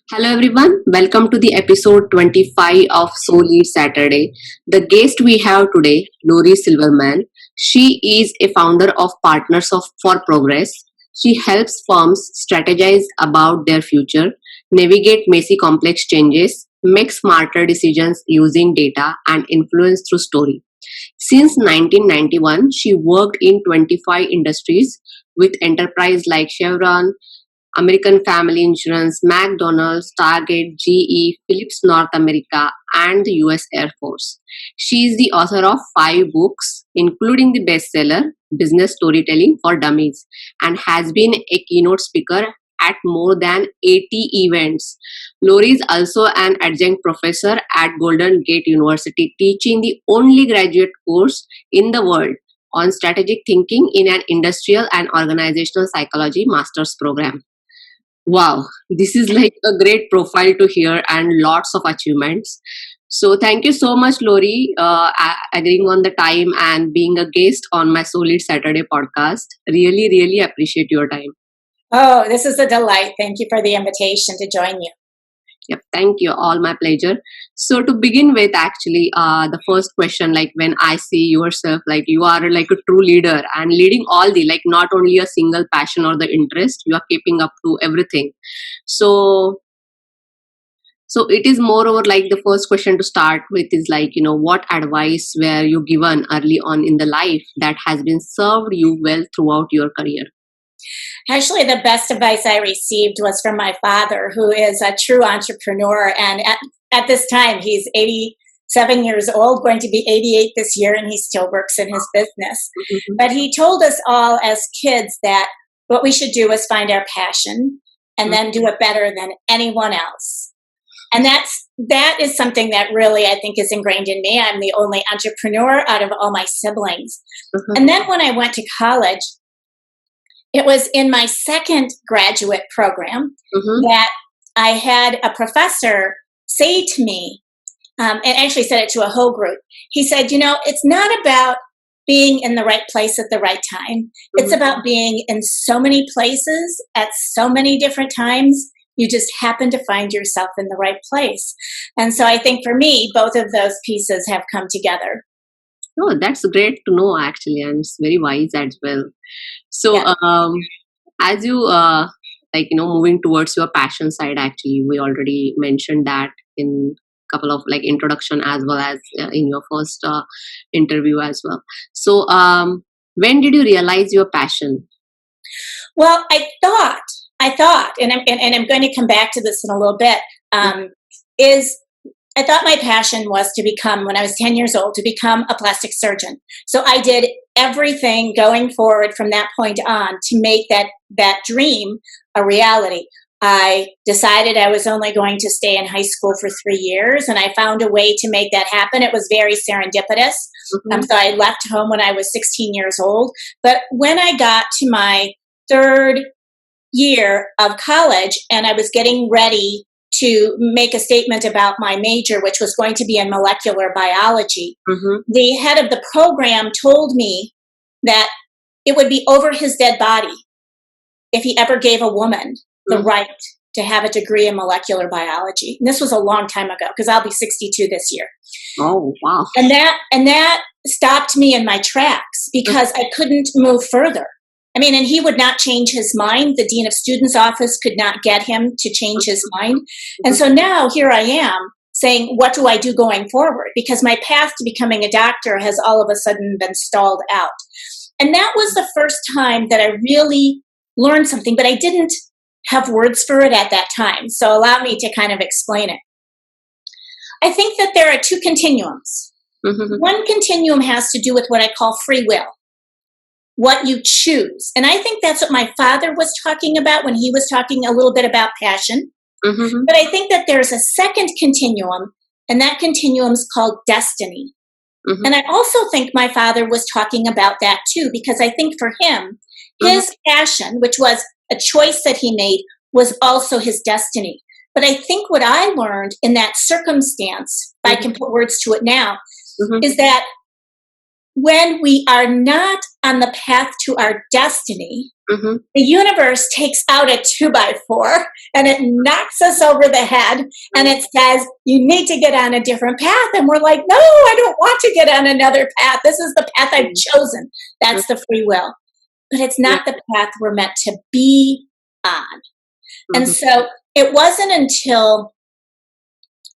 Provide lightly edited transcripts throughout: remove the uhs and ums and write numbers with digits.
Hello everyone, welcome to the episode 25 of SoLeadSaturday. The guest we have today, Lori Silverman. She is a founder of for Progress. She helps firms strategize about their future, navigate messy complex changes, make smarter decisions using data and influence through story. Since 1991, she worked in 25 industries with enterprise like Chevron, American Family Insurance, McDonald's, Target, GE, Philips North America, and the US Air Force. She is the author of 5 books, including the bestseller Business Storytelling for Dummies, and has been a keynote speaker at more than 80 events. Lori is also an adjunct professor at Golden Gate University, teaching the only graduate course in the world on strategic thinking in an industrial and organizational psychology master's program. Wow, this is like a great profile to hear and lots of achievements. So thank you so much, Lori, agreeing on the time and being a guest on my Solid Saturday podcast. Really, really appreciate your time. Oh, this is a delight. Thank you for the invitation to join you. Yep, thank you. All my pleasure. So to begin with, actually, the first question, like when I see yourself, like you are like a true leader and leading all the, like not only a single passion or the interest, you are keeping up to everything. So, so it is moreover like the first question to start with is like, what advice were you given early on in the life that has been served you well throughout your career? Actually, the best advice I received was from my father, who is a true entrepreneur. And at this time, he's 87 years old, going to be 88 this year, and he still works in his business. Mm-hmm. But he told us all as kids that what we should do is find our passion and then do it better than anyone else. And that is something that really I think is ingrained in me. I'm the only entrepreneur out of all my siblings. Mm-hmm. And then when I went to college, it was in my second graduate program that I had a professor say to me, and actually said it to a whole group. He said, it's not about being in the right place at the right time. It's about being in so many places at so many different times. You just happen to find yourself in the right place. And so I think for me, both of those pieces have come together. Oh, that's great to know actually, and it's very wise as well. So, Yeah. as you moving towards your passion side, actually, we already mentioned that in couple of like introduction as well as in your first interview as well. So, when did you realize your passion? Well, I thought, and I'm going to come back to this in a little bit. Is I thought my passion was to become, when I was 10 years old, to become a plastic surgeon. So I did everything going forward from that point on to make that dream a reality. I decided I was only going to stay in high school for 3 years, and I found a way to make that happen. It was very serendipitous. So I left home when I was 16 years old. But when I got to my third year of college and I was getting ready to make a statement about my major, which was going to be in molecular biology, the head of the program told me that it would be over his dead body if he ever gave a woman the right to have a degree in molecular biology. And this was a long time ago, because I'll be 62 this year. Oh, wow. And that stopped me in my tracks, because I couldn't move further. I mean, and he would not change his mind. The dean of students' office could not get him to change his mind. And so now here I am saying, what do I do going forward? Because my path to becoming a doctor has all of a sudden been stalled out. And that was the first time that I really learned something, but I didn't have words for it at that time. So allow me to kind of explain it. I think that there are two continuums. One continuum has to do with what I call free will, what you choose. And I think that's what my father was talking about when he was talking a little bit about passion. But I think that there's a second continuum, and that continuum is called destiny. And I also think my father was talking about that too, because I think for him, his passion, which was a choice that he made, was also his destiny. But I think what I learned in that circumstance, if I can put words to it now, is that when we are not on the path to our destiny, Mm-hmm. the universe takes out a 2x4 and it knocks us over the head and it says, you need to get on a different path. And we're like, no, I don't want to get on another path. This is the path I've chosen. That's the free will. But it's not the path we're meant to be on. And so it wasn't until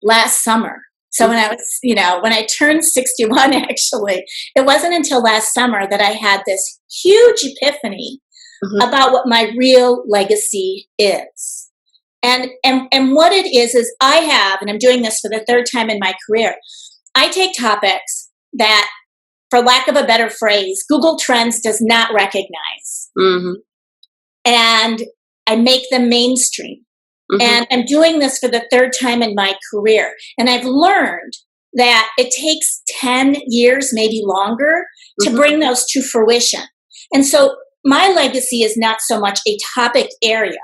last summer. So when I was, when I turned 61, actually, it wasn't until last summer that I had this huge epiphany about what my real legacy is. And what it is I have, and I'm doing this for the third time in my career, I take topics that, for lack of a better phrase, Google Trends does not recognize. And I make them mainstream. And I'm doing this for the third time in my career. And I've learned that it takes 10 years, maybe longer, to bring those to fruition. And so my legacy is not so much a topic area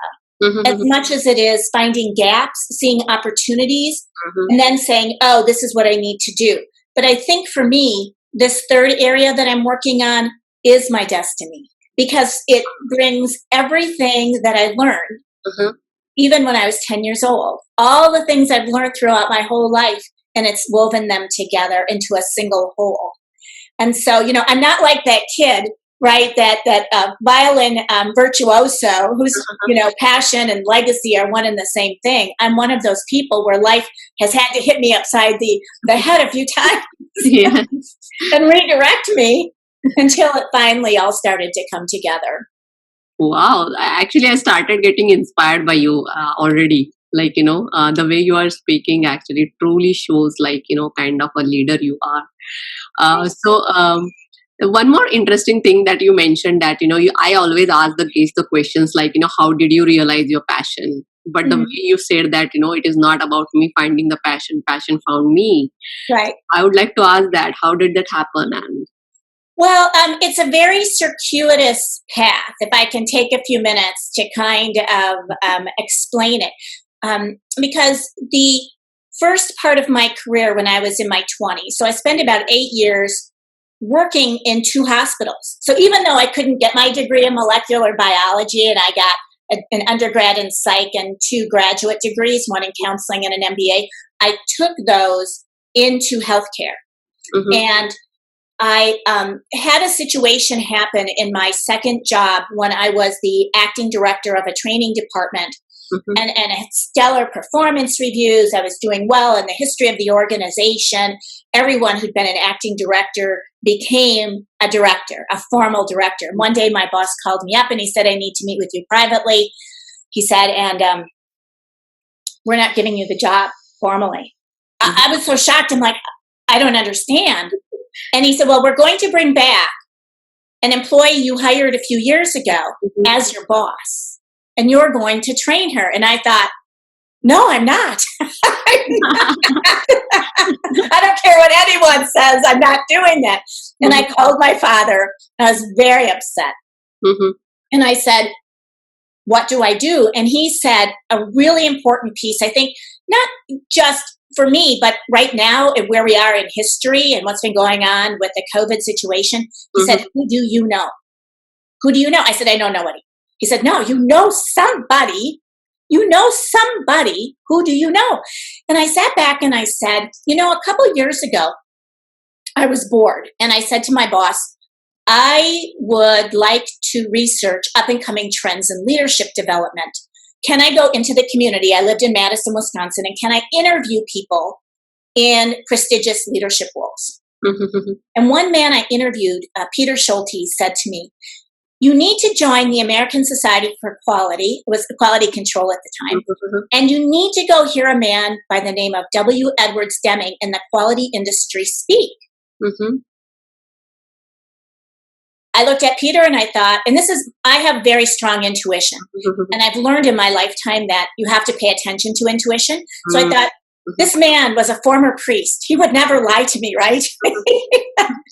as much as it is finding gaps, seeing opportunities, and then saying, oh, this is what I need to do. But I think for me, this third area that I'm working on is my destiny, because it brings everything that I learned, even when I was 10 years old, all the things I've learned throughout my whole life, and it's woven them together into a single whole. And so, I'm not like that kid, right? That violin virtuoso whose, passion and legacy are one and the same thing. I'm one of those people where life has had to hit me upside the head a few times and redirect me until it finally all started to come together. Wow. Actually, I started getting inspired by you already. Like, the way you are speaking actually truly shows like, kind of a leader you are. One more interesting thing that you mentioned that, I always ask the guests the questions like, how did you realize your passion? But the way you said that, it is not about me finding the passion found me. Right. I would like to ask that, how did that happen? And well, it's a very circuitous path, if I can take a few minutes to kind of explain it. Because the first part of my career when I was in my 20s, so I spent about 8 years working in 2 hospitals. So even though I couldn't get my degree in molecular biology, and I got an undergrad in psych and 2 graduate degrees, one in counseling and an MBA, I took those into healthcare. And I had a situation happen in my second job when I was the acting director of a training department, and had stellar performance reviews. I was doing well in the history of the organization. Everyone who'd been an acting director became a director, a formal director. And one day my boss called me up and he said, I need to meet with you privately. He said, and we're not giving you the job formally. I was so shocked. I'm like, I don't understand. And he said, well, we're going to bring back an employee you hired a few years ago as your boss. And you're going to train her. And I thought, no, I'm not. I don't care what anyone says. I'm not doing that. And I called my father. I was very upset. And I said, what do I do? And he said a really important piece, I think, not just for me, but right now and where we are in history and what's been going on with the COVID situation. He said, who do you know? Who do you know? I said, I know nobody. He said, no, you know somebody. You know somebody. Who do you know? And I sat back and I said, a couple of years ago, I was bored. And I said to my boss, I would like to research up-and-coming trends in leadership development. Can I go into the community? I lived in Madison, Wisconsin. And can I interview people in prestigious leadership roles? And one man I interviewed, Peter Schulte, said to me, you need to join the American Society for Quality, it was Quality Control at the time, and you need to go hear a man by the name of W. Edwards Deming in the quality industry speak. I looked at Peter and I thought, and I have very strong intuition, and I've learned in my lifetime that you have to pay attention to intuition. So I thought, this man was a former priest. He would never lie to me, right?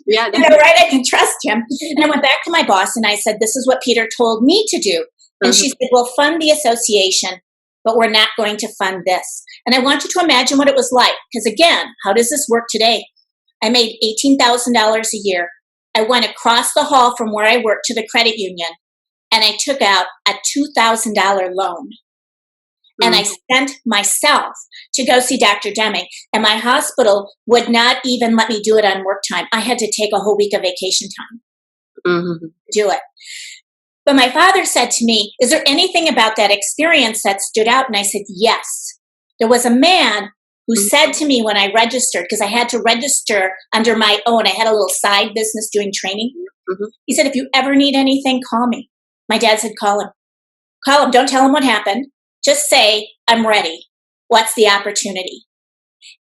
Yeah, right? I can trust him. And I went back to my boss and I said, this is what Peter told me to do. And she said, we'll fund the association, but we're not going to fund this. And I want you to imagine what it was like. Because again, how does this work today? I made $18,000 a year. I went across the hall from where I worked to the credit union, and I took out a $2,000 loan. And I sent myself to go see Dr. Deming, and my hospital would not even let me do it on work time. I had to take a whole week of vacation time to do it. But my father said to me, is there anything about that experience that stood out? And I said, yes. There was a man who said to me when I registered, because I had to register under my own, I had a little side business doing training. He said, if you ever need anything, call me. My dad said, call him. Call him. Don't tell him what happened. Just say, I'm ready. What's the opportunity?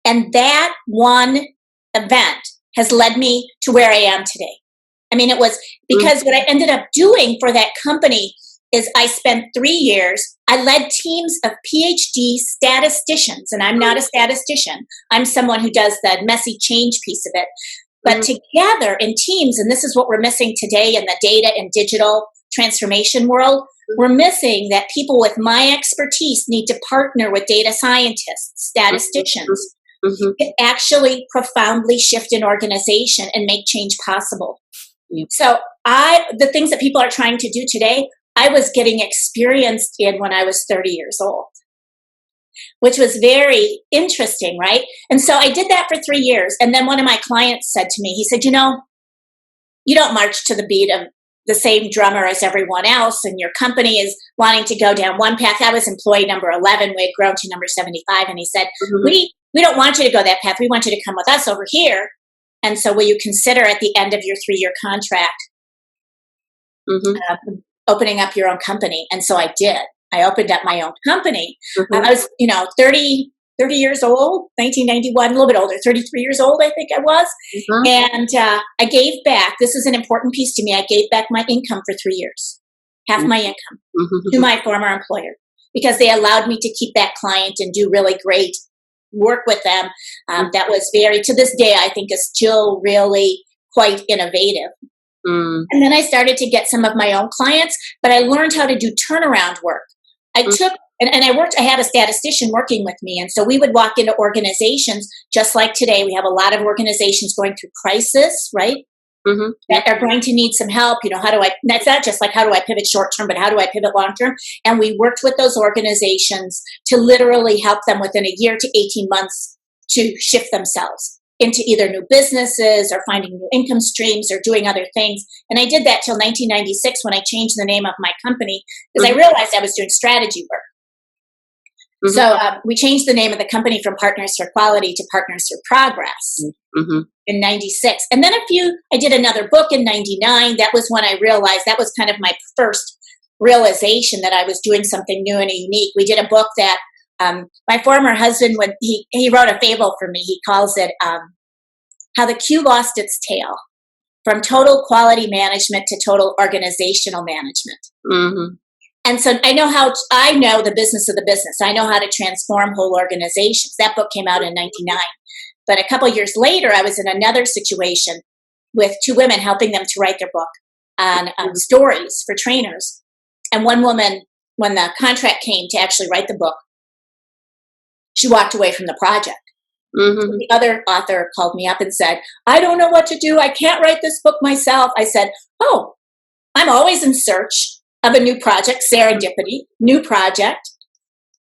And that one event has led me to where I am today. I mean, it was because what I ended up doing for that company is I spent 3 years, I led teams of PhD statisticians, and I'm not a statistician. I'm someone who does the messy change piece of it. But together in teams, and this is what we're missing today in the data and digital transformation world, we're missing that people with my expertise need to partner with data scientists, statisticians, to actually profoundly shift an organization and make change possible. So the things that people are trying to do today, I was getting experienced in when I was 30 years old, which was very interesting, right? And so I did that for 3 years. And then one of my clients said to me, he said, you don't march to the beat of the same drummer as everyone else, and your company is wanting to go down one path. I was employee number 11. We had grown to number 75. And he said, we don't want you to go that path. We want you to come with us over here. And so will you consider at the end of your 3-year contract opening up your own company? And so I did. I opened up my own company. I was, 30 years old, 1991, a little bit older, 33 years old, I think I was. And I gave back. This is an important piece to me. I gave back my income for 3 years, half my income to my former employer, because they allowed me to keep that client and do really great work with them. That was to this day, I think is still really quite innovative. And then I started to get some of my own clients, but I learned how to do turnaround work. I had a statistician working with me. And so we would walk into organizations just like today. We have a lot of organizations going through crisis, right? That are going to need some help. That's not just like, how do I pivot short term, but how do I pivot long term? And we worked with those organizations to literally help them within a year to 18 months to shift themselves into either new businesses or finding new income streams or doing other things. And I did that till 1996 when I changed the name of my company, because I realized I was doing strategy work. So we changed the name of the company from Partners for Quality to Partners for Progress in 96. And then I did another book in 99. That was when I realized, that was kind of my first realization that I was doing something new and unique. We did a book that my former husband, he wrote a fable for me. He calls it How the Q Lost Its Tail, from total quality management to total organizational management. And so I know the business of the business. I know how to transform whole organizations. That book came out in 99. But a couple of years later, I was in another situation with 2 women helping them to write their book on stories for trainers. And one woman, when the contract came to actually write the book, she walked away from the project. The other author called me up and said, I don't know what to do. I can't write this book myself. I said, I'm always in search of a new project, serendipity, new project.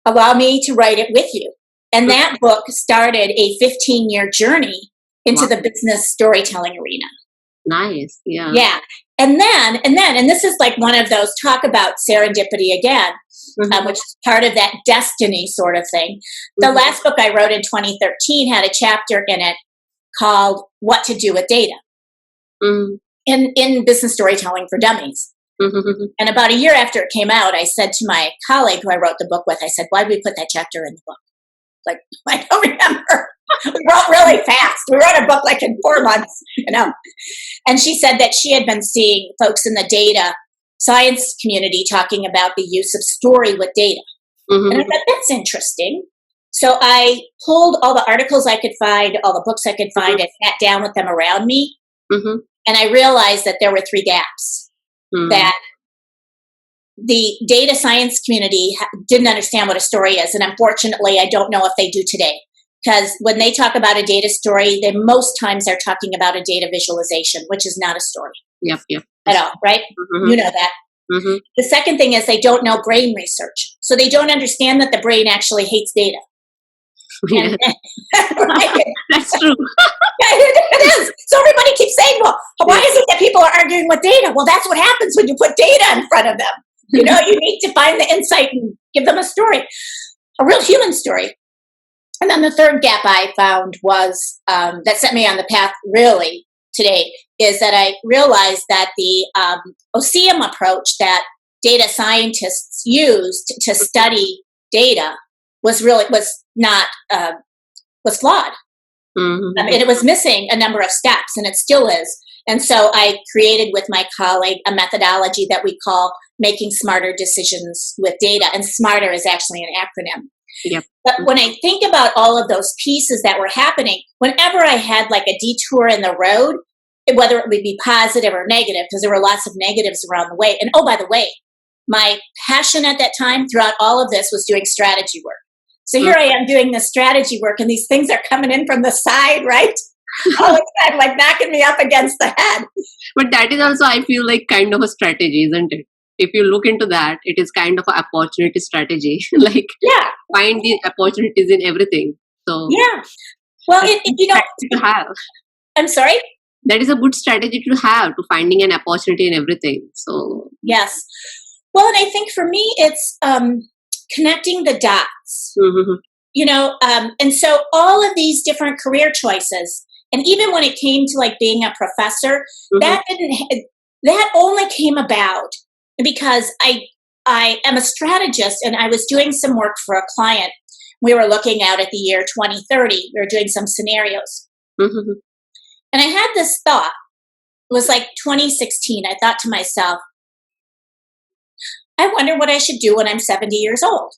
Allow me to write it with you. And that book started a 15-year journey into the business storytelling arena. Nice. Yeah. Yeah. And this is like one of those, talk about serendipity again, which is part of that destiny sort of thing. The last book I wrote in 2013 had a chapter in it called What to Do with Data in business storytelling for dummies. And about a year after it came out, I said to my colleague who I wrote the book with, I said, why did we put that chapter in the book? Like, I don't remember. We wrote really fast. We wrote a book like in 4 months, And she said that she had been seeing folks in the data science community talking about the use of story with data. And I thought, that's interesting. So I pulled all the articles I could find, all the books I could find, and sat down with them around me. And I realized that there were 3 gaps. That the data science community didn't understand what a story is. And unfortunately, I don't know if they do today. Because when they talk about a data story, they most times are talking about a data visualization, which is not a story. Yep. At all, right? Mm-hmm. You know that. Mm-hmm. The second thing is they don't know brain research. So they don't understand that the brain actually hates data. Yeah. Right? That's true. It is. So everybody keeps saying, well, why is it that people are arguing with data? Well, that's what happens when you put data in front of them. You need to find the insight and give them a story, a real human story. And then the third gap I found was that set me on the path really today is that I realized that the OSEUM approach that data scientists used to study data was flawed. Mm-hmm. And it was missing a number of steps, and it still is. And so I created with my colleague a methodology that we call making smarter decisions with data. And SMARTER is actually an acronym. Yep. But when I think about all of those pieces that were happening, whenever I had like a detour in the road, whether it would be positive or negative, because there were lots of negatives around the way. And oh, by the way, my passion at that time throughout all of this was doing strategy work. So here I am doing this strategy work, and these things are coming in from the side, right? All the time, like knocking me up against the head. But that is also, I feel like, kind of a strategy, isn't it? If you look into that, it is kind of an opportunity strategy. Like, yeah, find the opportunities in everything. So yeah. Well, to have. I'm sorry? That is a good strategy to have, to finding an opportunity in everything. So yes. Well, and I think for me, it's connecting the dots. Mm-hmm. And so all of these different career choices, and even when it came to like being a professor, Mm-hmm. that only came about because I am a strategist, and I was doing some work for a client. We were looking out at the year 2030. We were doing some scenarios. Mm-hmm. And I had this thought. It was like 2016. I thought to myself, I wonder what I should do when I'm 70 years old.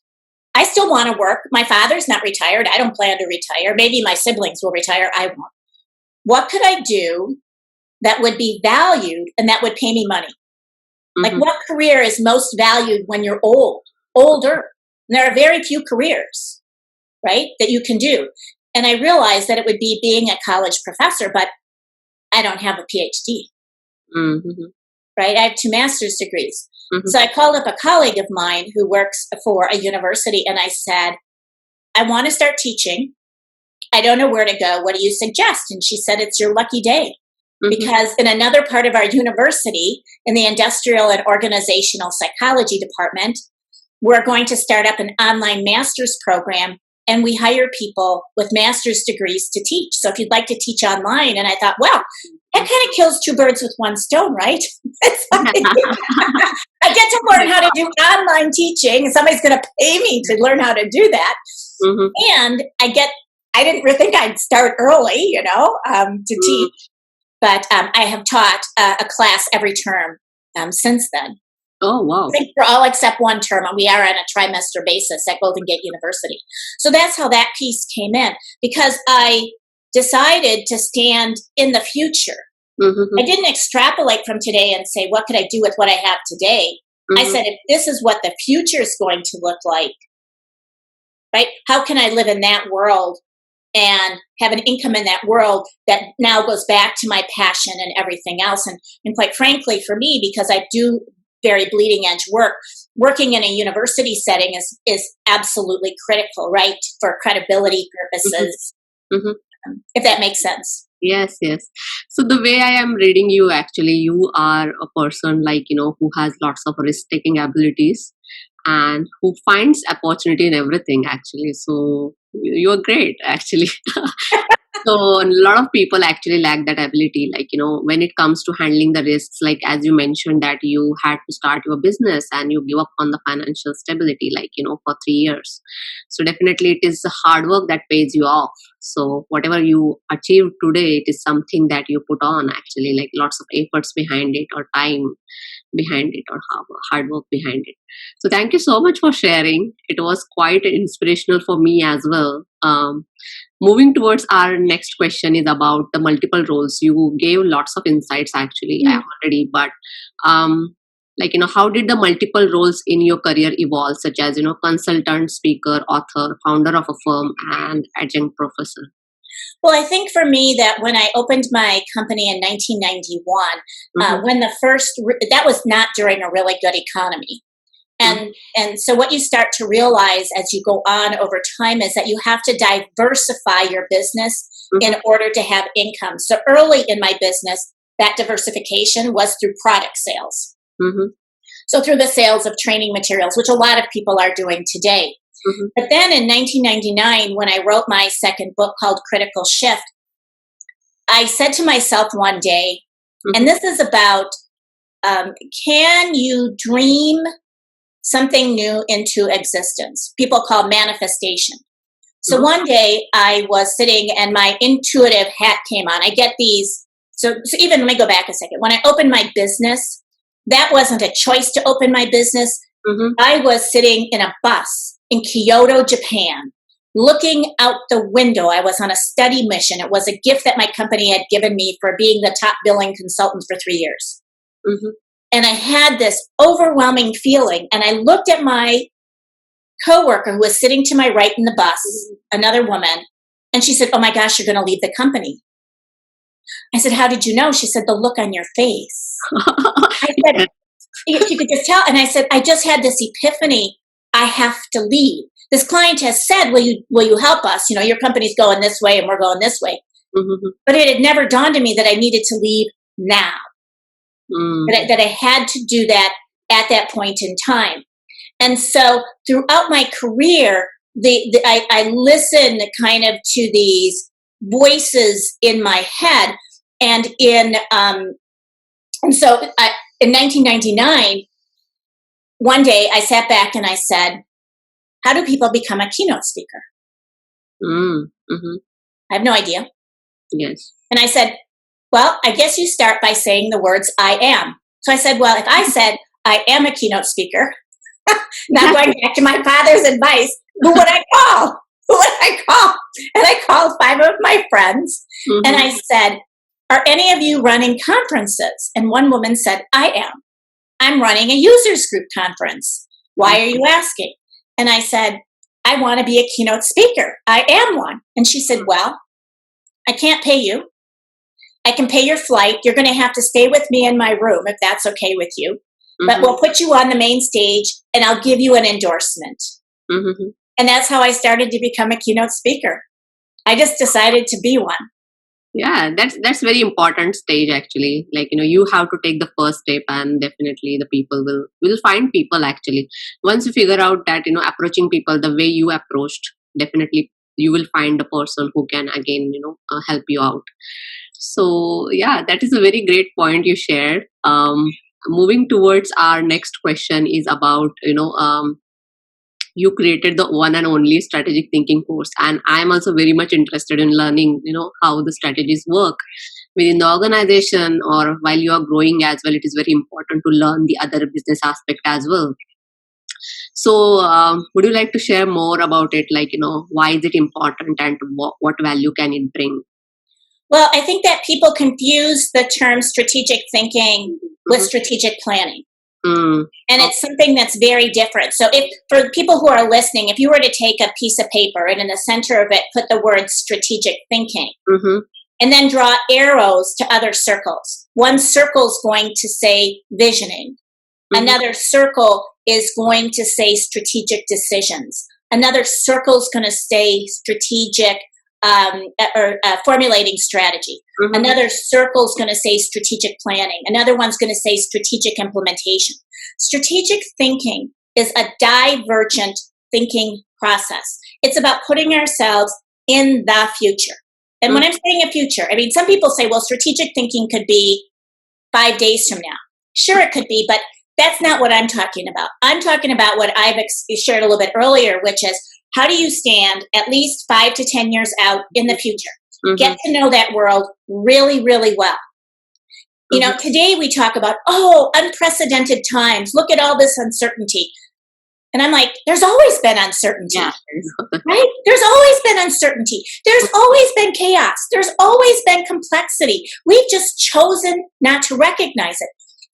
I still want to work. My father's not retired. I don't plan to retire. Maybe my siblings will retire. I won't. What could I do that would be valued and that would pay me money? Like, what career is most valued when you're older? And there are very few careers, right, that you can do. And I realized that it would be being a college professor, but I don't have a PhD, right? I have 2 master's degrees. So I called up a colleague of mine who works for a university, and I said, I want to start teaching. I don't know where to go. What do you suggest? And she said, it's your lucky day. Because in another part of our university, in the industrial and organizational psychology department, we're going to start up an online master's program, and we hire people with master's degrees to teach. So if you'd like to teach online, and I thought, well, that kind of kills 2 birds with 1 stone, right? I get to learn how to do online teaching, and somebody's going to pay me to learn how to do that. And I didn't think I'd start early, to teach. But I have taught a class every term since then. Oh, wow. I think for all except 1 term, and we are on a trimester basis at Golden Gate University. So that's how that piece came in, because I decided to stand in the future. I didn't extrapolate from today and say, what could I do with what I have today? I said, if this is what the future is going to look like, right, how can I live in that world and have an income in that world that now goes back to my passion and everything else? And quite frankly, for me, because I do very bleeding edge work, working in a university setting is absolutely critical, right, for credibility purposes, if that makes sense. Yes. So the way I am reading you, actually, you are a person who has lots of risk-taking abilities and who finds opportunity in everything, actually. So you're great, actually. So a lot of people actually lack that ability, when it comes to handling the risks, like as you mentioned that you had to start your business and you give up on the financial stability, for 3 years. So definitely it is the hard work that pays you off. So whatever you achieve today, it is something that you put on, actually, like lots of efforts behind it, or time behind it, or hard work behind it. So thank you so much for sharing. It was quite inspirational for me as well. Moving towards our next question is about the multiple roles. You gave lots of insights, actually, already, but Like, how did the multiple roles in your career evolve, such as, consultant, speaker, author, founder of a firm, and adjunct professor? Well, I think for me that when I opened my company in 1991, when that was not during a really good economy. And so what you start to realize as you go on over time is that you have to diversify your business in order to have income. So early in my business, that diversification was through product sales. So through the sales of training materials, which a lot of people are doing today. But then in 1999, when I wrote my second book called Critical Shift, I said to myself one day, and this is about, can you dream something new into existence? People call manifestation. So one day I was sitting and my intuitive hat came on. I get these. So even let me go back a second. When I opened my business, that wasn't a choice to open my business. I was sitting in a bus in Kyoto, Japan, looking out the window. I was on a study mission. It was a gift that my company had given me for being the top billing consultant for 3 years. And I had this overwhelming feeling. And I looked at my coworker who was sitting to my right in the bus, another woman, and she said, "Oh my gosh, you're going to leave the company." I said, "How did you know?" She said, "The look on your face." I said, "If you could just tell." And I said, "I just had this epiphany. I have to leave. This client has said, will you help us? Your company's going this way and we're going this way." But it had never dawned on me that I needed to leave now. That I had to do that at that point in time. And so throughout my career, I listened kind of to these voices in my head. And in 1999, one day I sat back and I said, how do people become a keynote speaker? I have no idea. Yes. And I said, well, I guess you start by saying the words I am. So I said, well, if I said I am a keynote speaker, not going back to my father's advice, who would I call? And I called 5 of my friends and I said, are any of you running conferences? And one woman said, I am. I'm running a users group conference. Why are you asking? And I said, I want to be a keynote speaker. I am one. And she said, well, I can't pay you. I can pay your flight. You're going to have to stay with me in my room if that's okay with you. But we'll put you on the main stage and I'll give you an endorsement. And that's how I started to become a keynote speaker. I just decided to be one. Yeah, that's very important stage actually. Like, you have to take the first step and definitely the people will find people actually. Once you figure out that, approaching people the way you approached, definitely you will find a person who can again, help you out. So yeah, that is a very great point you shared. Moving towards our next question is about, you created the one and only strategic thinking course, and I'm also very much interested in learning, how the strategies work within the organization or while you are growing as well. It is very important to learn the other business aspect as well. So would you like to share more about it? Like, why is it important and what value can it bring? Well, I think that people confuse the term strategic thinking with strategic planning. And it's something that's very different. So for people who are listening, if you were to take a piece of paper and in the center of it put the word strategic thinking and then draw arrows to other circles. One circle is going to say visioning. Another circle is going to say strategic decisions. Another circle is going to say strategic formulating strategy. Another circle is going to say strategic planning. Another one's going to say strategic implementation. Strategic thinking is a divergent thinking process. It's about putting ourselves in the future. And when I'm saying a future, I mean, some people say, well, strategic thinking could be 5 days from now. Sure, it could be, but that's not what I'm talking about. I'm talking about what I've shared a little bit earlier, which is how do you stand at least 5 to 10 years out in the future? Get to know that world really, really well. Today we talk about, unprecedented times. Look at all this uncertainty. And I'm like, there's always been uncertainty, right? There's always been uncertainty. There's always been chaos. There's always been complexity. We've just chosen not to recognize it.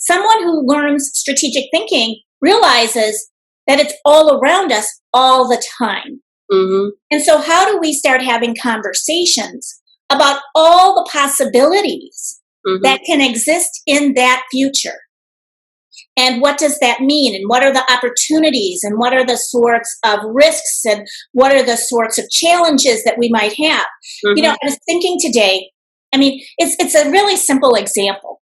someone who learns strategic thinking realizes that it's all around us all the time. Mm-hmm. And so how do we start having conversations about all the possibilities Mm-hmm. that can exist in that future? And what does that mean? And what are the opportunities? And what are the sorts of risks? And what are the sorts of challenges that we might have? Mm-hmm. You know, I was thinking today, I mean, it's a really simple example.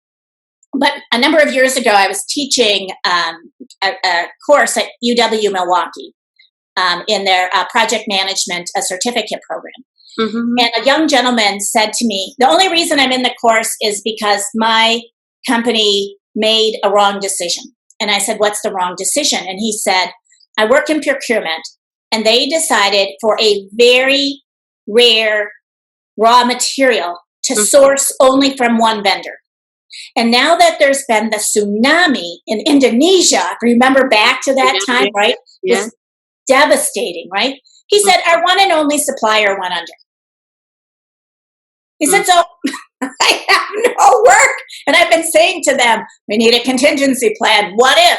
But a number of years ago, I was teaching a course at UW Milwaukee in their project management certificate program. Mm-hmm. And a young gentleman said to me, the only reason I'm in the course is because my company made a wrong decision. And I said, what's the wrong decision? And he said, I work in procurement, and they decided for a very rare raw material to source only from one vendor. And now that there's been the tsunami in Indonesia, remember back to that time, right? Yeah. It was devastating, right? He said, our one and only supplier went under. He said, so I have no work. And I've been saying to them, we need a contingency plan. What if?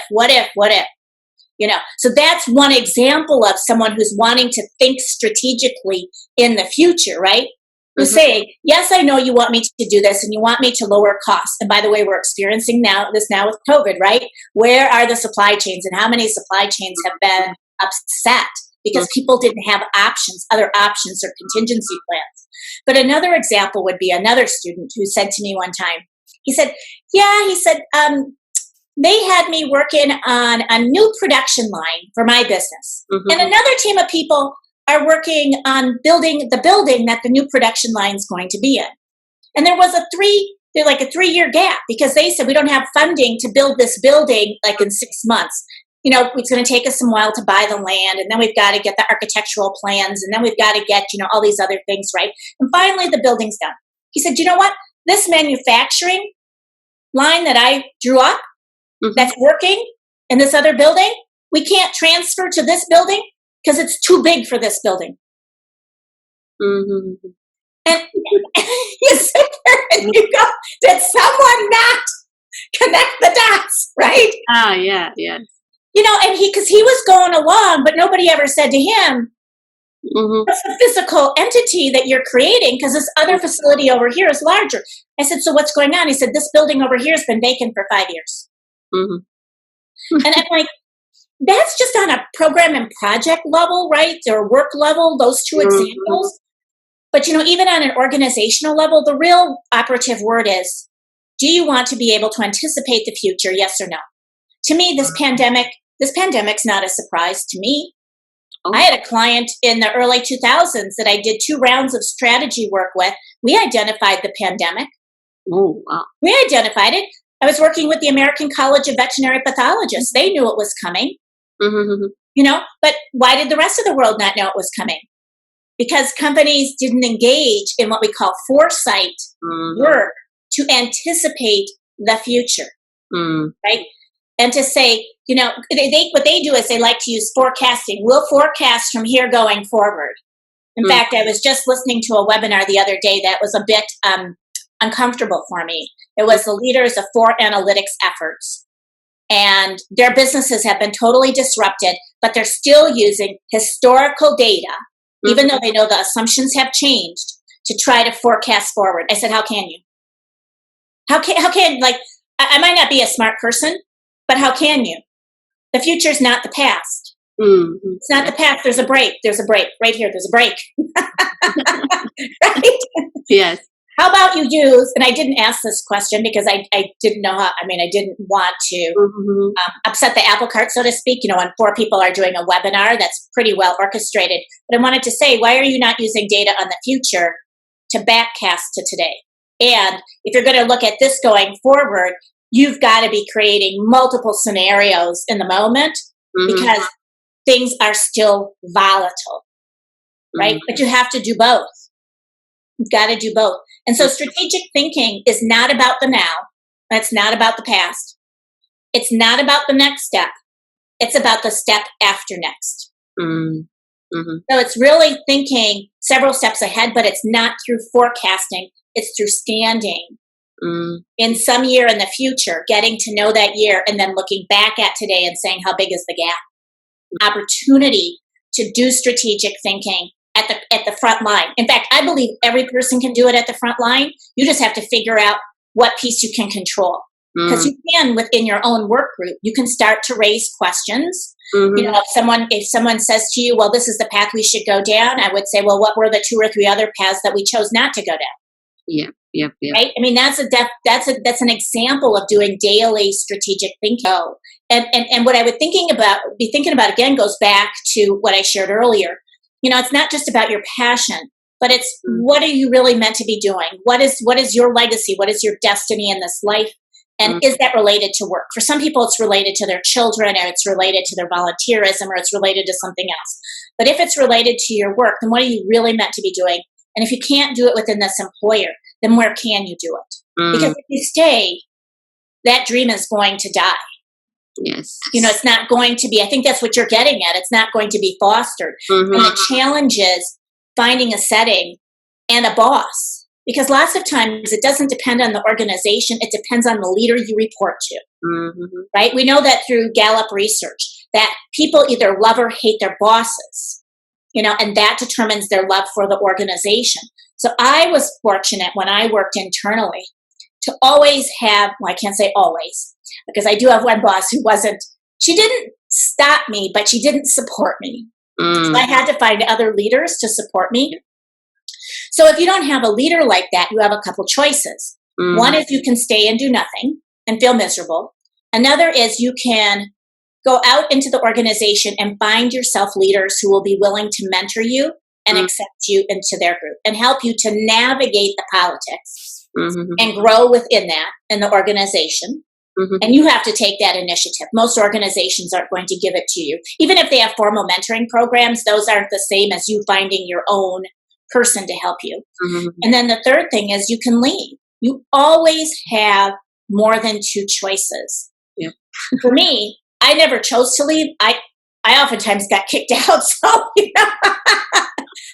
You know, so that's one example of someone who's wanting to think strategically in the future, right? Who's saying, yes, I know you want me to do this and you want me to lower costs. And by the way, we're experiencing this now with COVID, right? Where are the supply chains, and how many supply chains have been upset because people didn't have other options or contingency plans? But another example would be another student who said to me one time, he said, they had me working on a new production line for my business. And another team of people are working on building the building that the new production line is going to be in. And there was a 3-year gap because they said, we don't have funding to build this building like in 6 months. You know, it's going to take us some while to buy the land, and then we've got to get the architectural plans, and then we've got to get, all these other things, right? And finally, the building's done. He said, you know what? This manufacturing line that I drew up that's working in this other building, we can't transfer to this building because it's too big for this building. Mm-hmm. And you sit there and you go, did someone not connect the dots, right? Yeah. And because he was going along, but nobody ever said to him, what's the physical entity that you're creating? Because this other facility over here is larger. I said, so what's going on? He said, this building over here has been vacant for 5 years. And I'm like, that's just on a program and project level, right? Or work level, those two examples. But, even on an organizational level, the real operative word is, do you want to be able to anticipate the future? Yes or no? To me, this pandemic's not a surprise to me. I had a client in the early 2000s that I did 2 rounds of strategy work with. We identified the pandemic. Oh, wow. We identified it. I was working with the American College of Veterinary Pathologists. They knew it was coming. But why did the rest of the world not know it was coming? Because companies didn't engage in what we call foresight work to anticipate the future, right? And to say, what they do is they like to use forecasting. We'll forecast from here going forward. In fact, I was just listening to a webinar the other day that was a bit uncomfortable for me. It was the leaders of 4 analytics efforts. And their businesses have been totally disrupted, but they're still using historical data, even though they know the assumptions have changed, to try to forecast forward. I said, how can you? How can I might not be a smart person, but how can you? The future is not the past. It's not the past. There's a break. Right here. There's a break. Right? Yes. How about you use, and I didn't ask this question because I didn't know how, I didn't want to upset the apple cart, so to speak, when 4 people are doing a webinar that's pretty well orchestrated. But I wanted to say, why are you not using data on the future to backcast to today? And if you're going to look at this going forward, you've got to be creating multiple scenarios in the moment because things are still volatile, right? But you have to do both. You've got to do both. And so strategic thinking is not about the now. It's not about the past. It's not about the next step. It's about the step after next. So it's really thinking several steps ahead, but it's not through forecasting. It's through standing in some year in the future, getting to know that year and then looking back at today and saying, how big is the gap? Opportunity to do strategic thinking at the front line. In fact, I believe every person can do it at the front line. You just have to figure out what piece you can control. Because you can, within your own work group, you can start to raise questions. You know, if someone says to you, well, this is the path we should go down, I would say, well, what were the 2 or 3 other paths that we chose not to go down? Yeah. Right? I mean, that's an example of doing daily strategic thinking. And what I would be thinking about again goes back to what I shared earlier. You know, it's not just about your passion, but it's what are you really meant to be doing? What is your legacy? What is your destiny in this life? And is that related to work? For some people, it's related to their children, or it's related to their volunteerism, or it's related to something else. But if it's related to your work, then what are you really meant to be doing? And if you can't do it within this employer, then where can you do it? Because if you stay, that dream is going to die. Yes. You know, it's not going to be, I think that's what you're getting at. It's not going to be fostered. And the challenge is finding a setting and a boss. Because lots of times it doesn't depend on the organization. It depends on the leader you report to. Right? We know that through Gallup research, that people either love or hate their bosses. You know, and that determines their love for the organization. So I was fortunate when I worked internally to always have, well, I can't say always, because I do have one boss who she didn't stop me, but she didn't support me. So I had to find other leaders to support me. So if you don't have a leader like that, you have a couple choices. One is you can stay and do nothing and feel miserable. Another is you can go out into the organization and find yourself leaders who will be willing to mentor you and accept you into their group and help you to navigate the politics and grow within that in the organization. And you have to take that initiative. Most organizations aren't going to give it to you. Even if they have formal mentoring programs, those aren't the same as you finding your own person to help you. And then the third thing is you can leave. You always have more than 2 choices. For me, I never chose to leave. I oftentimes got kicked out. So, you know,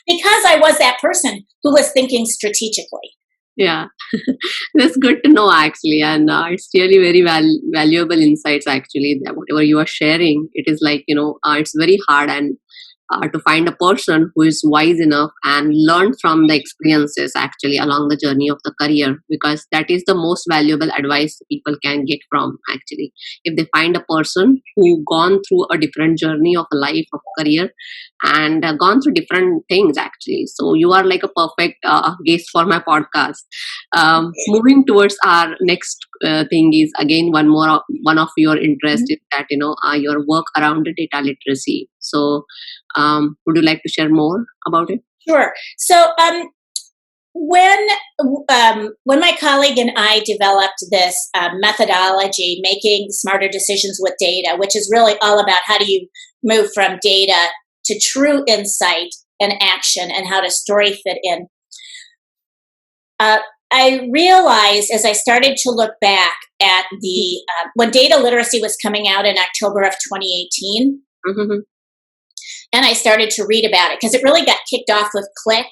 because I was that person who was thinking strategically. Yeah, that's good to know actually, and it's really very valuable insights actually. That whatever you are sharing, it is like it's very hard and to find a person who is wise enough and learn from the experiences actually along the journey of the career, because that is the most valuable advice people can get from actually. If they find a person who gone through a different journey of a life, of career, and gone through different things actually. So you are like a perfect guest for my podcast. Moving towards our next thing is again one of your interest is that your work around the data literacy. So would you like to share more about it? Sure. So when my colleague and I developed this methodology, making smarter decisions with data, which is really all about how do you move from data to true insight and action and how does story fit in. I realized as I started to look back at when data literacy was coming out in October of 2018, and I started to read about it because it really got kicked off with Click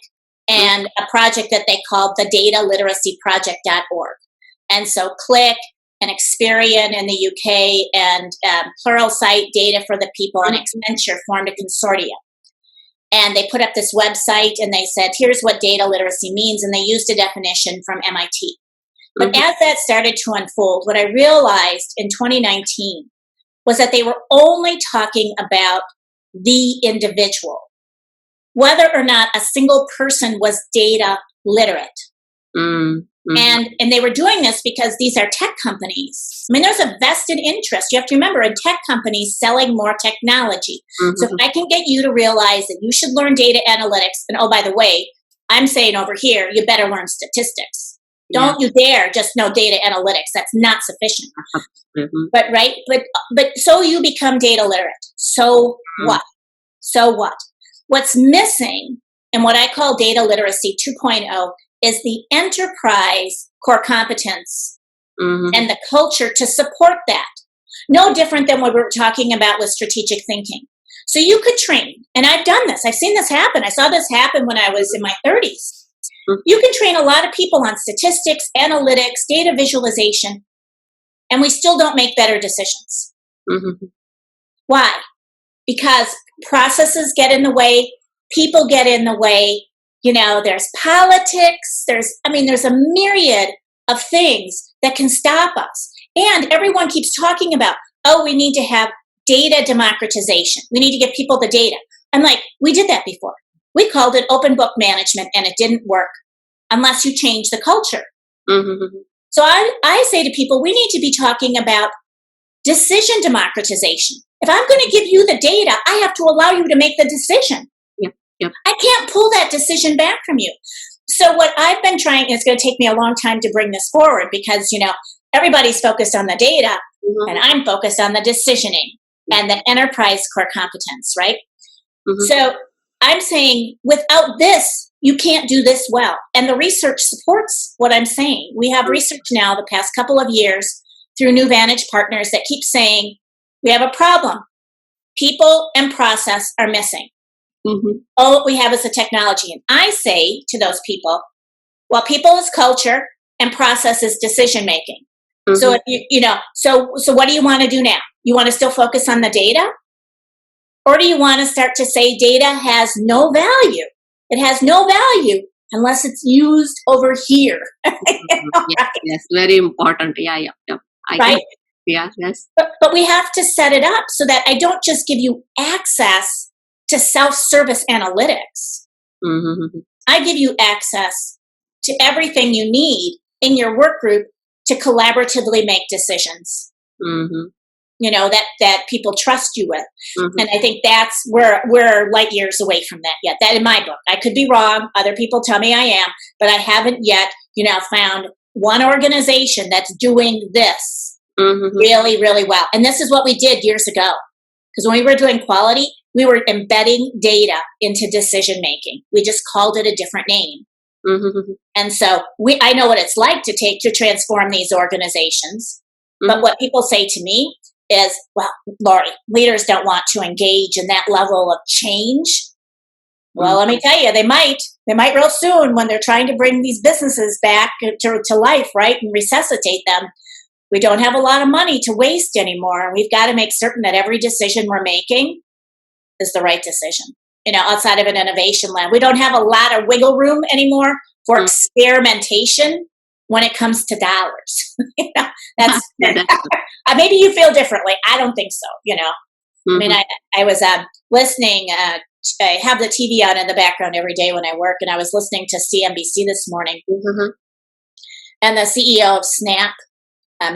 and a project that they called the dataliteracyproject.org. And so Click and Experian in the UK and Pluralsight Data for the People and Accenture formed a consortium. And they put up this website and they said, here's what data literacy means. And they used a definition from MIT. But as that started to unfold, what I realized in 2019 was that they were only talking about the individual, whether or not a single person was data literate. And they were doing this because these are tech companies. I mean, there's a vested interest. You have to remember, in tech companies selling more technology. So if I can get you to realize that you should learn data analytics, and oh, by the way, I'm saying over here, you better learn statistics. Don't you dare just know data analytics. That's not sufficient. But so you become data literate. So what? So what? What's missing in what I call data literacy 2.0 is the enterprise core competence and the culture to support that. No different than what we were talking about with strategic thinking. So you could train, and I've done this. I've seen this happen. I saw this happen when I was in my 30s. You can train a lot of people on statistics, analytics, data visualization, and we still don't make better decisions. Why? Because processes get in the way, people get in the way, there's politics, there's a myriad of things that can stop us. And everyone keeps talking about, we need to have data democratization. We need to give people the data. I'm like, we did that before. We called it open book management and it didn't work unless you change the culture. So I say to people, we need to be talking about decision democratization. If I'm going to give you the data, I have to allow you to make the decision. Yep. I can't pull that decision back from you. So what I've been trying, it's going to take me a long time to bring this forward because, everybody's focused on the data and I'm focused on the decisioning and the enterprise core competence, right? So I'm saying without this, you can't do this well. And the research supports what I'm saying. We have research now the past couple of years through New Vantage partners that keep saying, we have a problem. People and process are missing. All what we have is a technology. And I say to those people, well, people is culture and process is decision making. So if so what do you want to do now? You want to still focus on the data? Or do you want to start to say data has no value? It has no value unless it's used over here. Yes, very important. Yeah. Right? Yes. But we have to set it up so that I don't just give you access to self-service analytics. I give you access to everything you need in your work group to collaboratively make decisions. That people trust you with. And I think that's we're light years away from that yet. That in my book. I could be wrong. Other people tell me I am, but I haven't yet, found one organization that's doing this really, really well. And this is what we did years ago. Because when we were doing quality, we were embedding data into decision making. We just called it a different name. And so I know what it's like to transform these organizations. But what people say to me is, well, Lori, leaders don't want to engage in that level of change. Well, let me tell you, they might real soon when they're trying to bring these businesses back to life, right? And resuscitate them. We don't have a lot of money to waste anymore. We've got to make certain that every decision we're making is the right decision. Outside of an innovation lab, we don't have a lot of wiggle room anymore for experimentation when it comes to dollars. That's maybe you feel differently. I don't think so. I was listening. I have the TV on in the background every day when I work, and I was listening to CNBC this morning, and the CEO of Snap,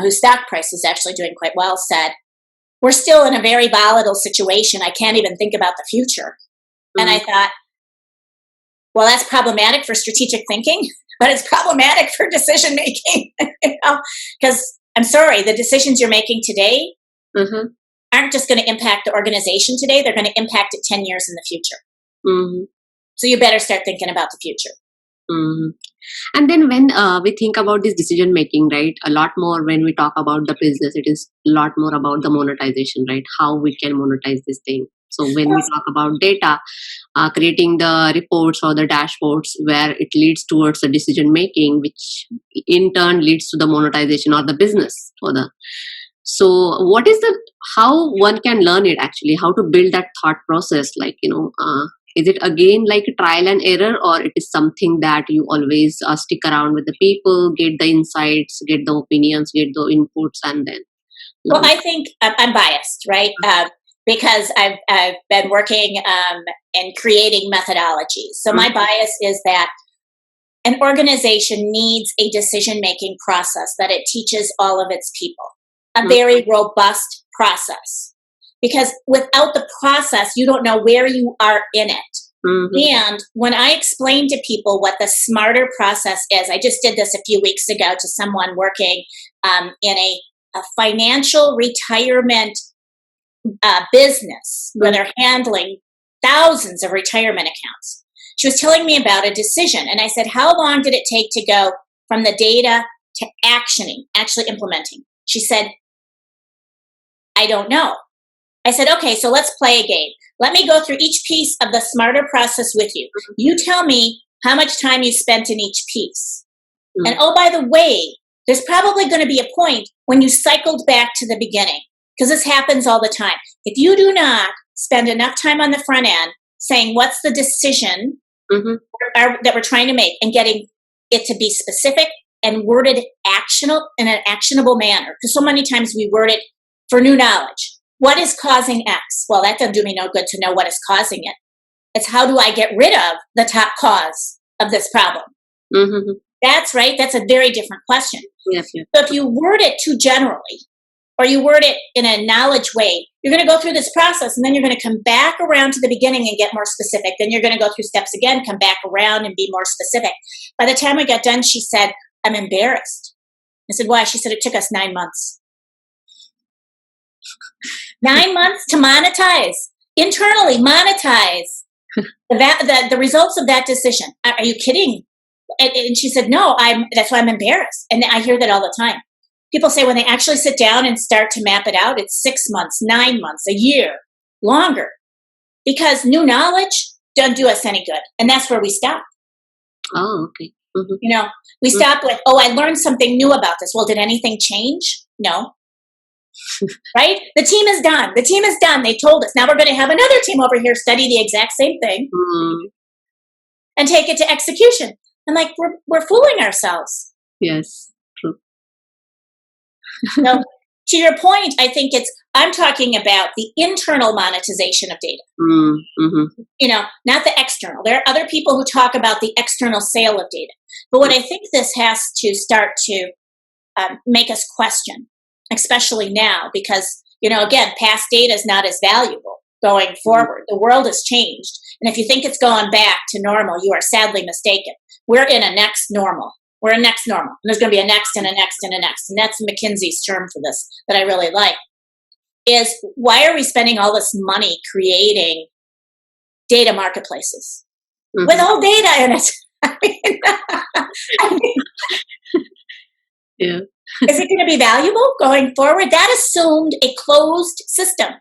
whose stock price is actually doing quite well, said, "We're still in a very volatile situation. I can't even think about the future." And I thought, well, that's problematic for strategic thinking, but it's problematic for decision making, because I'm sorry, the decisions you're making today aren't just going to impact the organization today. They're going to impact it 10 years in the future. So you better start thinking about the future. And then when we think about this decision making, right, a lot more when we talk about the business, it is a lot more about the monetization, right? How we can monetize this thing. So when we talk about data, creating the reports or the dashboards where it leads towards the decision making, which in turn leads to the monetization or the business for the. So what is how one can learn it actually, how to build that thought process, is it again like a trial and error, or it is something that you always stick around with the people, get the insights, get the opinions, get the inputs, and then? Well, I think I'm biased, right? Because I've been working and creating methodologies. So my bias is that an organization needs a decision-making process that it teaches all of its people, a very robust process. Because without the process, you don't know where you are in it. And when I explain to people what the smarter process is, I just did this a few weeks ago to someone working in a financial retirement business where they're handling thousands of retirement accounts. She was telling me about a decision, and I said, how long did it take to go from the data to actioning, actually implementing? She said, I don't know. I said, okay, so let's play a game. Let me go through each piece of the smarter process with you. You tell me how much time you spent in each piece. And oh, by the way, there's probably going to be a point when you cycled back to the beginning, because this happens all the time. If you do not spend enough time on the front end saying what's the decision that we're trying to make and getting it to be specific and worded in an actionable manner, because so many times we word it for new knowledge. What is causing X? Well, that doesn't do me no good to know what is causing it. It's how do I get rid of the top cause of this problem? That's right. That's a very different question. Yes, yes. So if you word it too generally, or you word it in a knowledge way, you're going to go through this process, and then you're going to come back around to the beginning and get more specific. Then you're going to go through steps again, come back around and be more specific. By the time we got done, she said, I'm embarrassed. I said, why? She said, it took us 9 months. 9 months to monetize, internally monetize the results of that decision. Are you kidding? And she said, no, that's why I'm embarrassed. And I hear that all the time. People say when they actually sit down and start to map it out, it's 6 months, 9 months, a year, longer. Because new knowledge doesn't do us any good. And that's where we stop. Oh, okay. We stop with, oh, I learned something new about this. Well, did anything change? No. Right? The team is done. The team is done. They told us. Now we're going to have another team over here study the exact same thing and take it to execution. I'm like, we're fooling ourselves. Yes, true. No, to your point, I think I'm talking about the internal monetization of data. Not the external. There are other people who talk about the external sale of data. But what I think this has to start to make us question, especially now, because, again, past data is not as valuable going forward. The world has changed. And if you think it's going back to normal, you are sadly mistaken. We're in a next normal. We're a next normal. And there's going to be a next and a next and a next. And that's McKinsey's term for this that I really like. Is why are we spending all this money creating data marketplaces with all data in it? Yeah. Is it going to be valuable going forward? That assumed a closed system.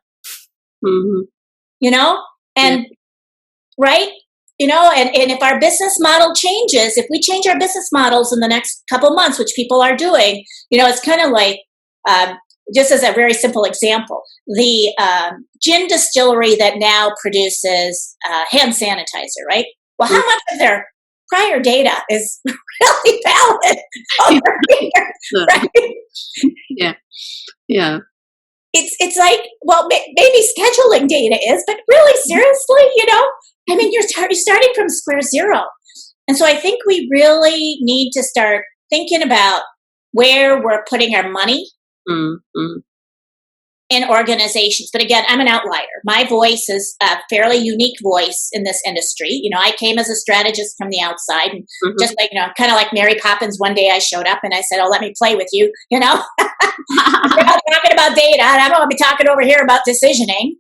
And right? And if our business model changes, if we change our business models in the next couple months, which people are doing, it's kind of like, just as a very simple example, the gin distillery that now produces hand sanitizer, right? Well, how much of their prior data is really valid over here, right? Yeah. It's like, well, maybe scheduling data is, but really, seriously, you're starting from square zero. And so I think we really need to start thinking about where we're putting our money in organizations. But again, I'm an outlier. My voice is a fairly unique voice in this industry. I came as a strategist from the outside, and just like, kind of like Mary Poppins. One day I showed up and I said, oh, let me play with you, We're all talking about data, and I'm going to be talking over here about decisioning.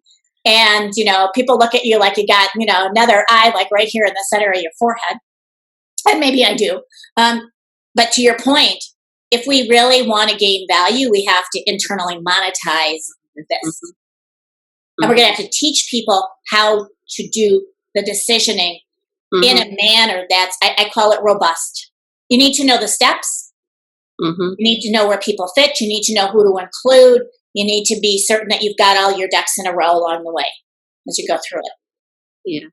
And, people look at you like you got, another eye, like right here in the center of your forehead. And maybe I do. But to your point, if we really want to gain value, we have to internally monetize this. And we're going to have to teach people how to do the decisioning in a manner that's, I call it robust. You need to know the steps. You need to know where people fit. You need to know who to include. You need to be certain that you've got all your ducks in a row along the way as you go through it. Yeah.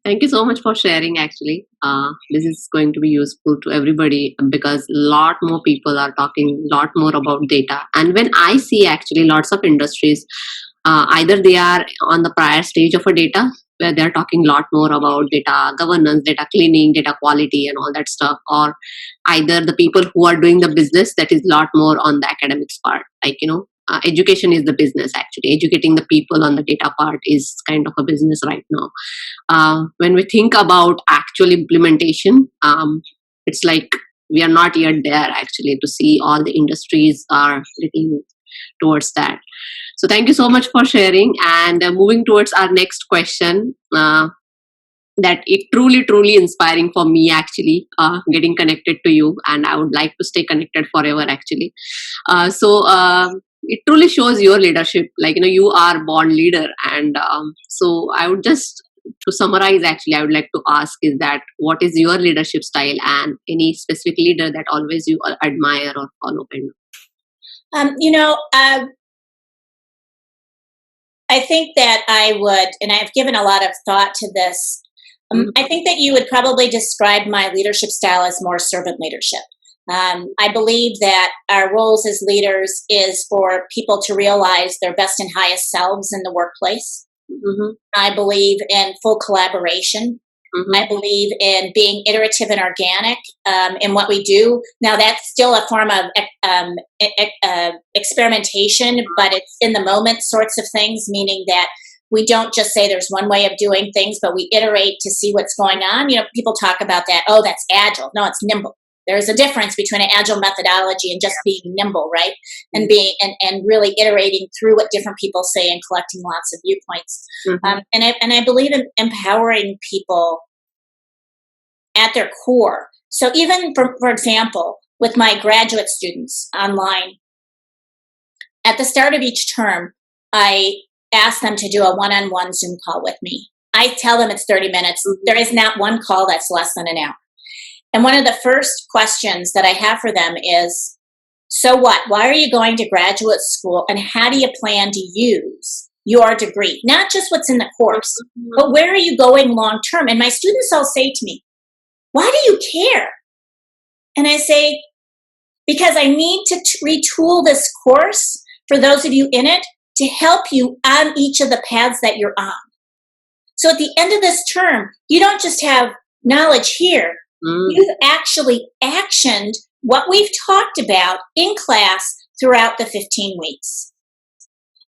Thank you so much for sharing, actually. This is going to be useful to everybody because a lot more people are talking a lot more about data. And when I see actually lots of industries, either they are on the prior stage of a data where they're talking a lot more about data governance, data cleaning, data quality and all that stuff, or either the people who are doing the business that is a lot more on the academics part, like, education is the business. Actually educating the people on the data part is kind of a business right now. When we think about actual implementation, it's like we are not yet there actually to see all the industries are looking towards that. So thank you so much for sharing, and moving towards our next question, that it truly inspiring for me actually, getting connected to you, and I would like to stay connected forever actually. It truly shows your leadership, like, you are born leader. And so I would just to summarize, actually, I would like to ask is that what is your leadership style and any specific leader that always you admire or follow? I think that I would, and I've given a lot of thought to this. I think that you would probably describe my leadership style as more servant leadership. I believe that our roles as leaders is for people to realize their best and highest selves in the workplace. I believe in full collaboration. I believe in being iterative and organic in what we do. Now, that's still a form of experimentation, but it's in the moment sorts of things, meaning that we don't just say there's one way of doing things, but we iterate to see what's going on. People talk about that. Oh, that's agile. No, it's nimble. There's a difference between an agile methodology and just being nimble, right? And being and really iterating through what different people say and collecting lots of viewpoints. And I believe in empowering people at their core. So even for example, with my graduate students online, at the start of each term, I ask them to do a one-on-one Zoom call with me. I tell them it's 30 minutes. There is not one call that's less than an hour. And one of the first questions that I have for them is, so what? Why are you going to graduate school, and how do you plan to use your degree? Not just what's in the course, but where are you going long term? And my students all say to me, why do you care? And I say, because I need to retool this course for those of you in it to help you on each of the paths that you're on. So at the end of this term, you don't just have knowledge here. You've actually actioned what we've talked about in class throughout the 15 weeks.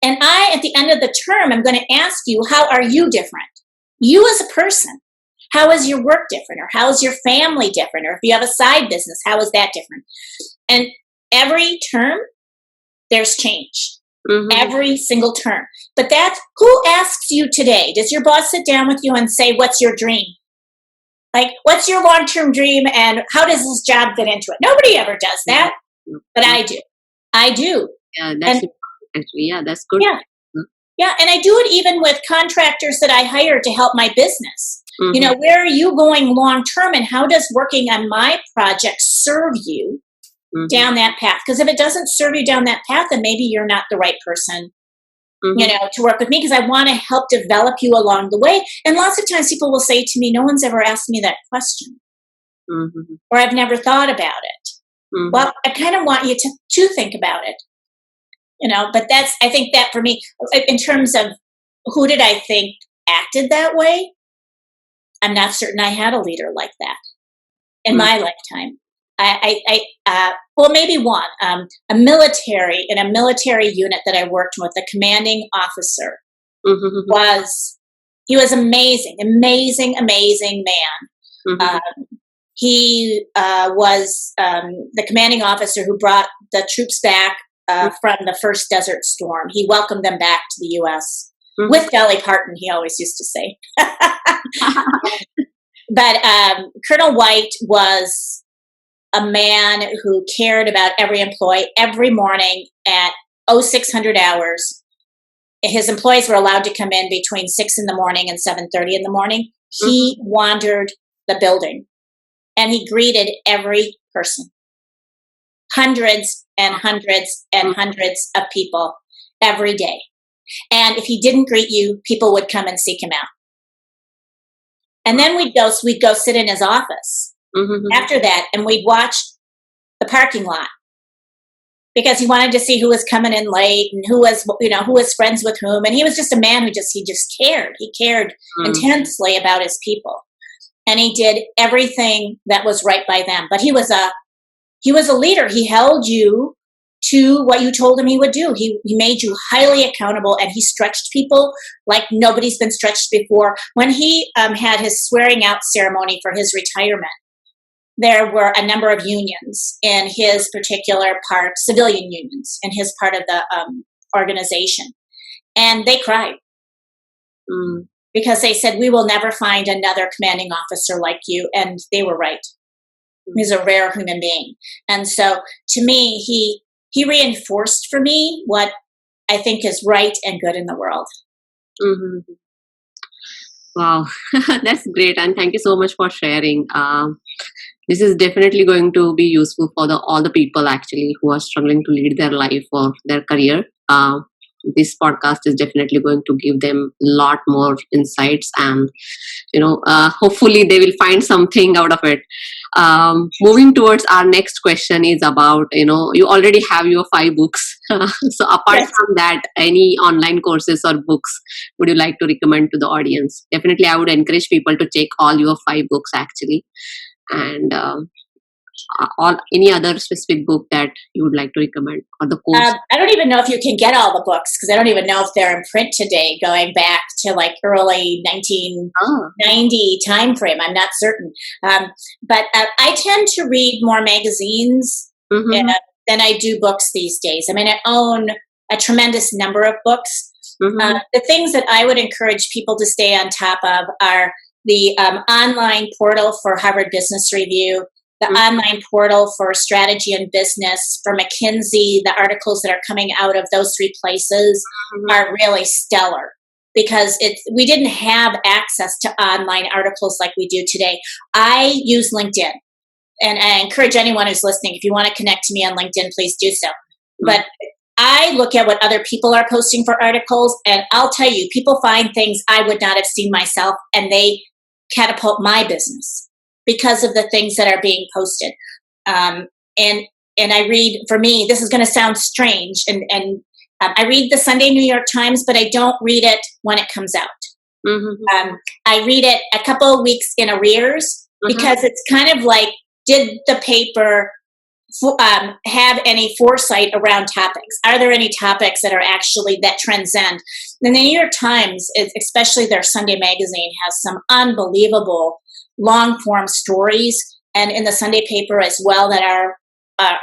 And at the end of the term, I'm going to ask you, how are you different? You as a person. How is your work different? Or how is your family different? Or if you have a side business, how is that different? And every term, there's change. Every single term. But that's who asks you today? Does your boss sit down with you and say, what's your dream? Like, what's your long-term dream and how does this job fit into it? Nobody ever does that, but I do. I do. Yeah, that's actually, yeah, that's good. Yeah, and I do it even with contractors that I hire to help my business. Where are you going long-term, and how does working on my project serve you down that path? Because if it doesn't serve you down that path, then maybe you're not the right person to work with me, because I want to help develop you along the way. And lots of times people will say to me, no one's ever asked me that question. Or I've never thought about it. Well, I kind of want you to think about it. But I think that for me, in terms of who did I think acted that way, I'm not certain I had a leader like that in my lifetime. Well, maybe one, in a military unit that I worked with, the commanding officer he was amazing man. He was the commanding officer who brought the troops back from the first Desert Storm. He welcomed them back to the U.S. with Dolly Parton, he always used to say. But Colonel White was a man who cared about every employee. Every morning at 0600 hours, his employees were allowed to come in between 6 in the morning and 7:30 in the morning. He wandered the building and he greeted every person. Hundreds and hundreds and hundreds of people every day. And if he didn't greet you, people would come and seek him out. And then we'd go sit in his office after that, and we'd watch the parking lot, because he wanted to see who was coming in late and who was friends with whom. And he was just a man who he just cared. He cared intensely about his people, and he did everything that was right by them. But he was a leader. He held you to what you told him he would do. He made you highly accountable, and he stretched people like nobody's been stretched before. When he had his swearing out ceremony for his retirement, there were a number of unions in his particular part, civilian unions, in his part of the organization. And they cried because they said, we will never find another commanding officer like you. And they were right. He's a rare human being. And so to me, he reinforced for me what I think is right and good in the world. Wow, that's great, and thank you so much for sharing. This is definitely going to be useful for all the people actually who are struggling to lead their life or their career. This podcast is definitely going to give them a lot more insights, and hopefully they will find something out of it. Moving towards our next question is about, you already have your 5 books. So apart Yes. from that, any online courses or books would you like to recommend to the audience? Definitely, I would encourage people to check all your 5 books actually, and all any other specific book that you would like to recommend or the course. I don't even know if you can get all the books because I don't even know if they're in print today, going back to like early Oh. 1990 time frame. I'm not certain. But I tend to read more magazines Mm-hmm. than I do books these days. I mean, I own a tremendous number of books. Mm-hmm. The things that I would encourage people to stay on top of are the online portal for Harvard Business Review, the online portal for Strategy and Business, for McKinsey. The articles that are coming out of those 3 places Mm-hmm. are really stellar because we didn't have access to online articles like we do today. I use LinkedIn, and I encourage anyone who's listening, if you want to connect to me on LinkedIn, please do so. But I look at what other people are posting for articles, and I'll tell you, people find things I would not have seen myself, and they catapult my business because of the things that are being posted. Um, and I read. For me, this is going to sound strange, and I read the Sunday New York Times, but I don't read it when it comes out. Mm-hmm. I read it a couple of weeks in arrears Mm-hmm. because it's kind of like, did the paper have any foresight around topics? Are there any topics that are actually that transcend? And the New York Times, especially their Sunday magazine, has some unbelievable long form stories, and in the Sunday paper as well, that are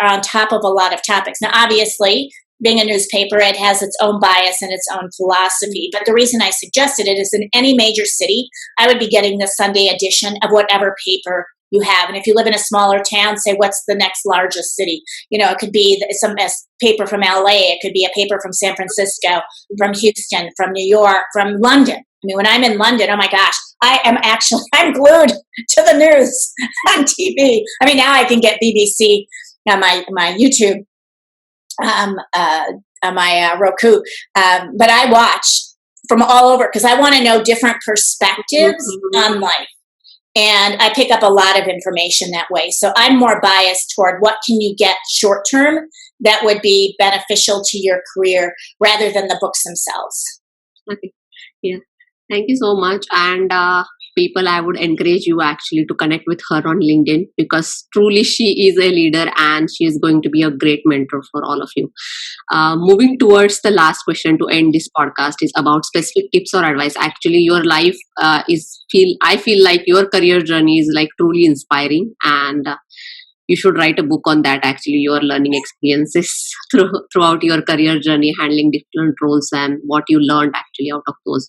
on top of a lot of topics. Now, obviously, being a newspaper, it has its own bias and its own philosophy. But the reason I suggested it is in any major city, I would be getting the Sunday edition of whatever paper you have. And if you live in a smaller town, say, what's the next largest city? It could be some paper from LA. It could be a paper from San Francisco, from Houston, from New York, from London. I mean, when I'm in London, oh my gosh, I'm glued to the news on TV. I mean, now I can get BBC on my YouTube, on my Roku, but I watch from all over because I want to know different perspectives on life. And I pick up a lot of information that way. So I'm more biased toward what can you get short term that would be beneficial to your career rather than the books themselves. Okay. Yeah. Thank you so much. And people, I would encourage you actually to connect with her on LinkedIn because truly she is a leader and she is going to be a great mentor for all of you. Moving towards the last question to end this podcast is about specific tips or advice. Actually, your life I feel like your career journey is like truly inspiring, and you should write a book on that. Actually, your learning experiences throughout your career journey, handling different roles, and what you learned actually out of those.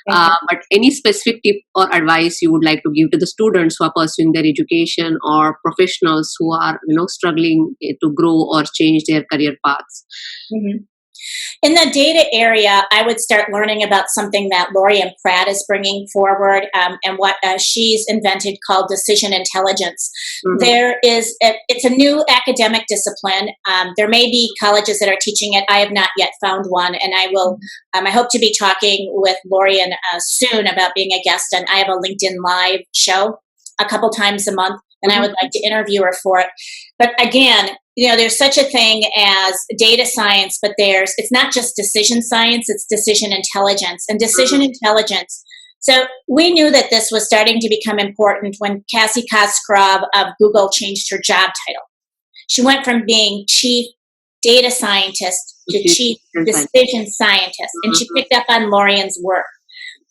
But any specific tip or advice you would like to give to the students who are pursuing their education or professionals who are struggling to grow or change their career paths? Mm-hmm. In the data area, I would start learning about something that Lorian Pratt is bringing forward, and what she's invented called decision intelligence. Mm-hmm. It's a new academic discipline. There may be colleges that are teaching it. I have not yet found one, and I will. I hope to be talking with Lorian soon about being a guest, and I have a LinkedIn Live show a couple times a month, and I would like to interview her for it. But again, there's such a thing as data science, but it's not just decision science, it's decision intelligence. And decision intelligence, so we knew that this was starting to become important when Cassie Koskrov of Google changed her job title. She went from being chief data scientist to chief decision scientist, and she picked up on Lorian's work.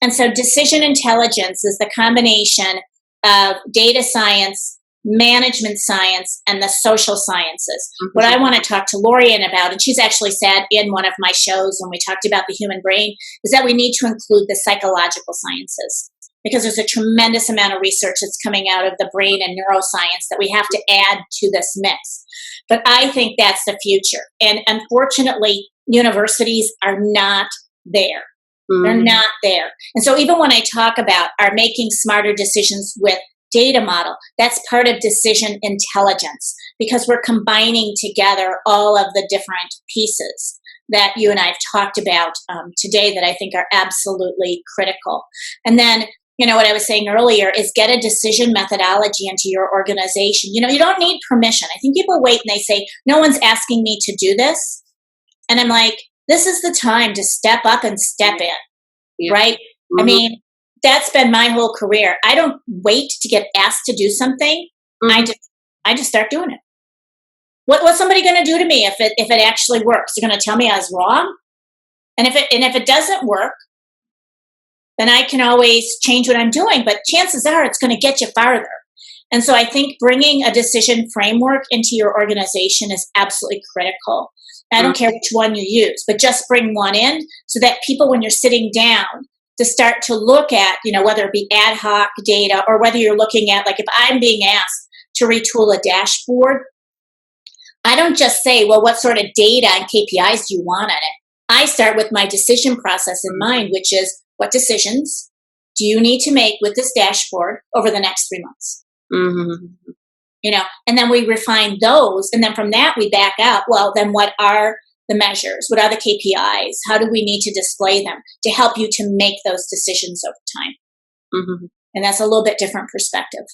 And so decision intelligence is the combination of data science, management science, and the social sciences. What I want to talk to Lorian about, and she's actually sat in one of my shows when we talked about the human brain, is that we need to include the psychological sciences because there's a tremendous amount of research that's coming out of the brain and neuroscience that we have to add to this mix. But I think that's the future. And unfortunately, universities are not there. They're not there. And so even when I talk about our making smarter decisions with data model, that's part of decision intelligence, because we're combining together all of the different pieces that you and I have talked about today that I think are absolutely critical. And then, what I was saying earlier is get a decision methodology into your organization. You don't need permission. I think people wait and they say, no one's asking me to do this. And I'm like, this is the time to step up and step in. Yeah. Right? I mean, that's been my whole career. I don't wait to get asked to do something. I just start doing it. What's somebody going to do to me if it actually works? They're going to tell me I was wrong. And if it doesn't work, then I can always change what I'm doing. But chances are it's going to get you farther. And so I think bringing a decision framework into your organization is absolutely critical. I don't care which one you use, but just bring one in so that people, when you're sitting down to start to look at, whether it be ad hoc data or whether you're looking at, like if I'm being asked to retool a dashboard, I don't just say, well, what sort of data and KPIs do you want on it? I start with my decision process in mind, which is what decisions do you need to make with this dashboard over the next 3 months? And then we refine those. And then from that, we back out. Well, then what are the measures? What are the KPIs? How do we need to display them to help you to make those decisions over time? And that's a little bit different perspective.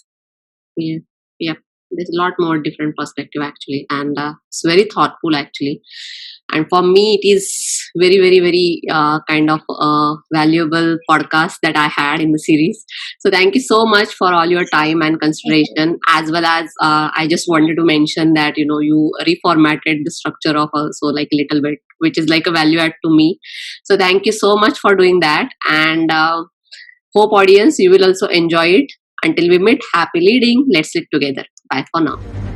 Yeah. There's a lot more different perspective actually. And it's very thoughtful actually. And for me, it is very, very, very kind of valuable podcast that I had in the series. So thank you so much for all your time and consideration, as well as I just wanted to mention that, you reformatted the structure of also like a little bit, which is like a value add to me. So thank you so much for doing that. And hope audience, you will also enjoy it. Until we meet, happy leading. Let's sit together. Bye for now.